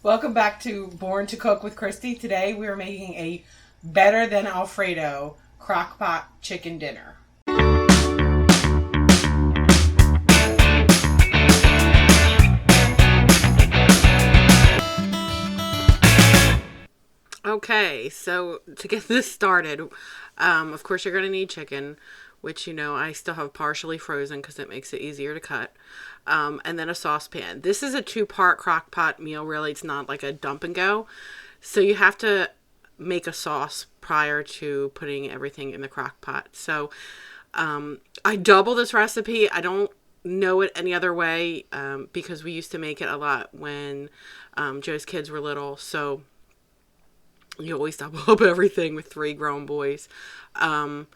Welcome back to Born to Cook with Christy. Today we are making a better than Alfredo crockpot chicken dinner. Okay, so to get this started, of course you're going to need chicken, which I still have partially frozen because it makes it easier to cut. And then a saucepan. This is a two-part crock pot meal, really. It's not like a dump and go. So you have to make a sauce prior to putting everything in the crock pot. So I double this recipe. I don't know it any other way because we used to make it a lot when Joe's kids were little. So you always double up everything with 3 grown boys. And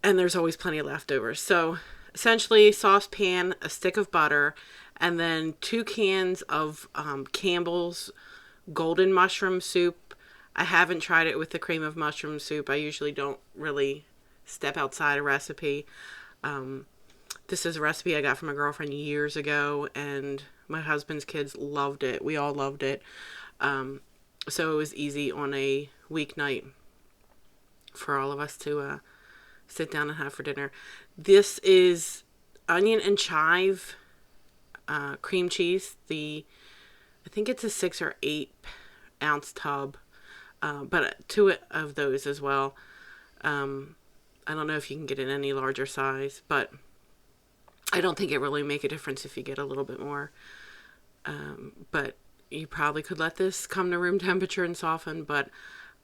there's always plenty of leftovers. So essentially, saucepan, a stick of butter, and then 2 cans of Campbell's golden mushroom soup. I haven't tried it with the cream of mushroom soup. I usually don't really step outside a recipe. This is a recipe I got from a girlfriend years ago, and my husband's kids loved it. We all loved it. So it was easy on a weeknight for all of us to sit down and have for dinner. This is onion and chive cream cheese. I think it's a 6 or 8 ounce tub, but 2 of those as well. I don't know if you can get it any larger size, but I don't think it really make a difference if you get a little bit more. But you probably could let this come to room temperature and soften, but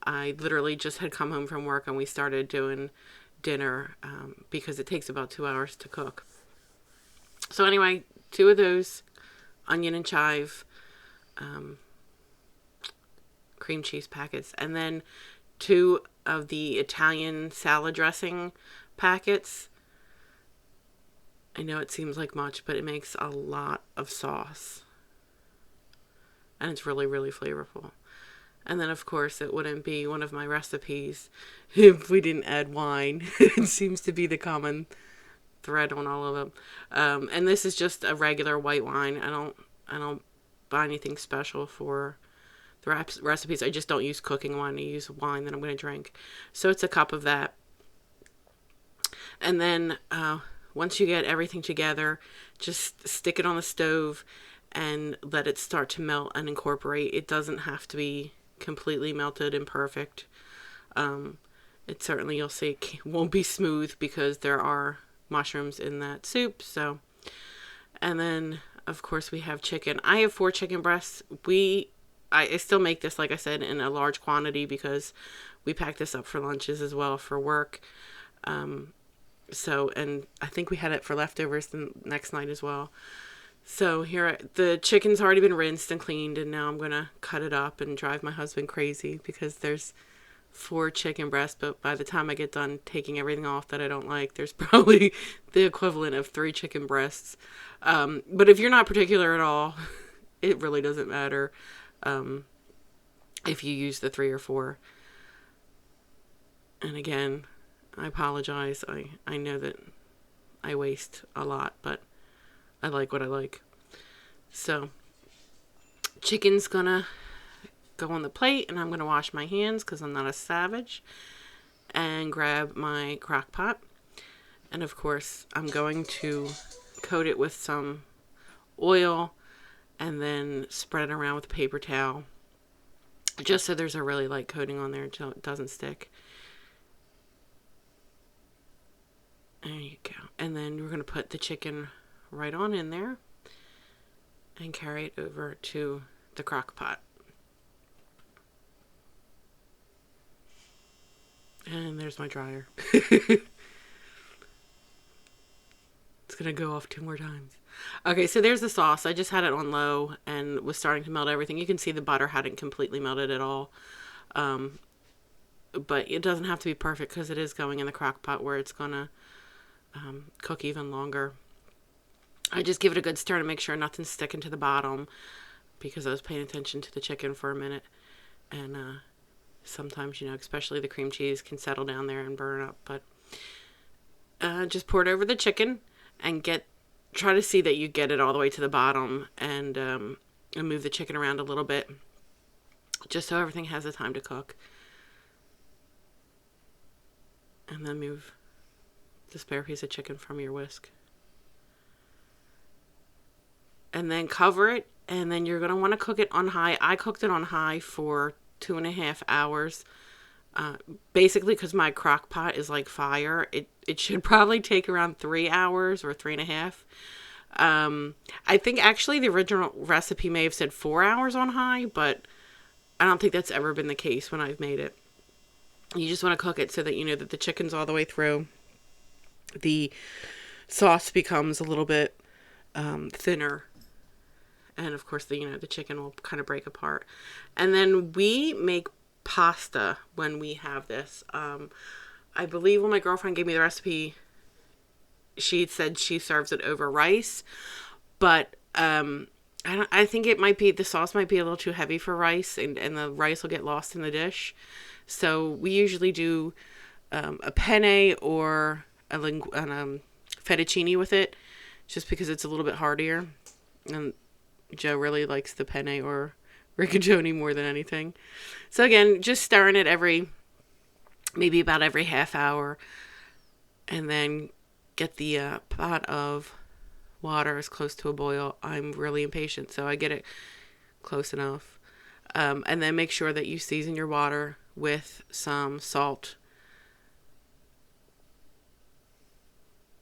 I literally just had come home from work and we started doing dinner because it takes about 2 hours to cook. So anyway, 2 of those onion and chive cream cheese packets, and then 2 of the Italian salad dressing packets. I know it seems like much, but it makes a lot of sauce. And it's really, really flavorful. And then, of course, it wouldn't be one of my recipes if we didn't add wine. It seems to be the common thread on all of them. And this is just a regular white wine. I don't buy anything special for the recipes. I just don't use cooking wine. I use wine that I'm going to drink. So it's a cup of that. And then once you get everything together, just stick it on the stove and let it start to melt and incorporate. It doesn't have to be completely melted and perfect. It certainly, you'll see, won't be smooth because there are mushrooms in that soup. So, and then of course we have chicken. I have 4 chicken breasts. I still make this, like I said, in a large quantity because we pack this up for lunches as well for work. So, and I think we had it for leftovers the next night as well. So here, the chicken's already been rinsed and cleaned, and now I'm going to cut it up and drive my husband crazy because there's 4 chicken breasts, but by the time I get done taking everything off that I don't like, there's probably the equivalent of 3 chicken breasts. But if you're not particular at all, it really doesn't matter if you use the 3 or 4. And again, I apologize. I know that I waste a lot, but I like what I like. So, chicken's gonna go on the plate, and I'm gonna wash my hands because I'm not a savage, and grab my crock pot. And of course, I'm going to coat it with some oil and then spread it around with a paper towel just so there's a really light coating on there so it doesn't stick. There you go. And then we're going to put the chicken right on in there and carry it over to the crock pot. And there's my dryer. It's going to go off 2 more times. Okay, so there's the sauce. I just had it on low and was starting to melt everything. You can see the butter hadn't completely melted at all. But it doesn't have to be perfect because it is going in the crock pot where it's going to cook even longer. I just give it a good stir to make sure nothing's sticking to the bottom because I was paying attention to the chicken for a minute. And sometimes, especially the cream cheese can settle down there and burn up. But just pour it over the chicken and try to see that you get it all the way to the bottom. And and move the chicken around a little bit just so everything has the time to cook. And then move the spare piece of chicken from your whisk. And then cover it, and then you're going to want to cook it on high. I cooked it on high for 2.5 hours. Basically, because my crock pot is like fire, it should probably take around 3 hours or 3.5. I think actually the original recipe may have said 4 hours on high, but I don't think that's ever been the case when I've made it. You just want to cook it so that you know that the chicken's all the way through. The sauce becomes a little bit thinner. And of course, the chicken will kind of break apart. And then we make pasta when we have this. I believe when my girlfriend gave me the recipe, she said she serves it over rice. But I think it might be, the sauce might be a little too heavy for rice, and the rice will get lost in the dish. So we usually do a penne or a fettuccine with it, just because it's a little bit heartier. And Joe really likes the penne or rigatoni more than anything. So again, just stirring it maybe about every half hour, and then get the pot of water as close to a boil. I'm really impatient, so I get it close enough. And then make sure that you season your water with some salt.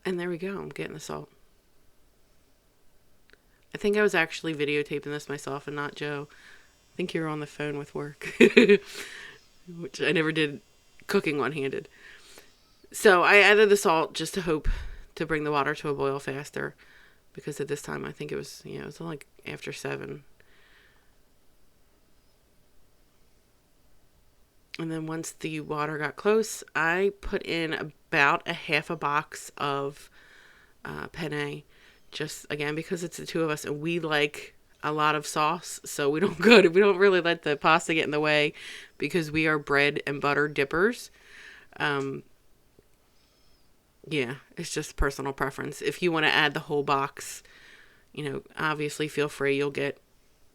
And there we go. I'm getting the salt. I think I was actually videotaping this myself and not Joe. I think you were on the phone with work, which I never did cooking one-handed. So I added the salt just to hope to bring the water to a boil faster, because at this time I think it was like after 7. And then once the water got close, I put in about a half a box of penne. Just, again, because it's the two of us and we like a lot of sauce, so we don't really let the pasta get in the way, because we are bread and butter dippers. Yeah, it's just personal preference. If you want to add the whole box, obviously feel free. You'll get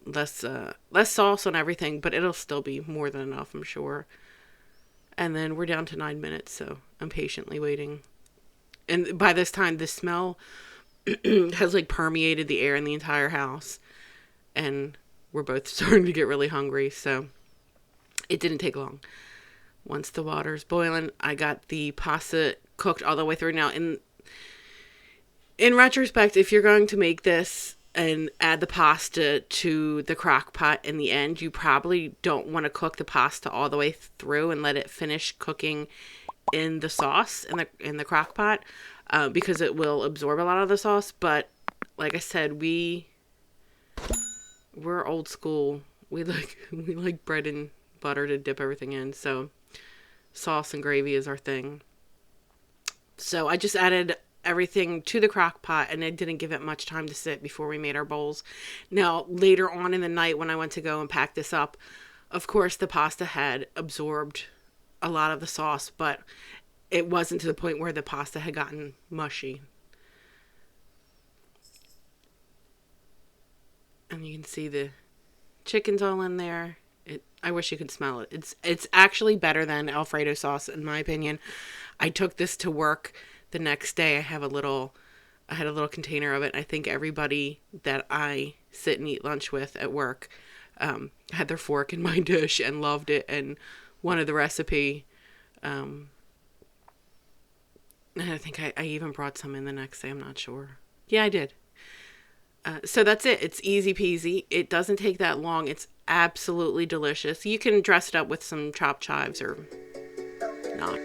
less sauce on everything, but it'll still be more than enough, I'm sure. And then we're down to 9 minutes, so I'm patiently waiting. And by this time, the smell has like permeated the air in the entire house, and we're both starting to get really hungry, so it didn't take long. Once the water's boiling, I got the pasta cooked all the way through. Now, in retrospect, if you're going to make this and add the pasta to the crock pot in the end, you probably don't want to cook the pasta all the way through and let it finish cooking in the sauce in the crock pot, because it will absorb a lot of the sauce. But like I said, we're old school. We like bread and butter to dip everything in, so sauce and gravy is our thing. So I just added everything to the crock pot, and I didn't give it much time to sit before we made our bowls. Now, later on in the night when I went to go and pack this up, of course the pasta had absorbed a lot of the sauce, but it wasn't to the point where the pasta had gotten mushy. And you can see the chicken's all in there. I wish you could smell it. It's actually better than Alfredo sauce, in my opinion. I took this to work the next day. I had a little container of it. I think everybody that I sit and eat lunch with at work had their fork in my dish and loved it and wanted the recipe. And I think I even brought some in the next day. I'm not sure. Yeah, I did. So that's it. It's easy peasy. It doesn't take that long. It's absolutely delicious. You can dress it up with some chopped chives or not.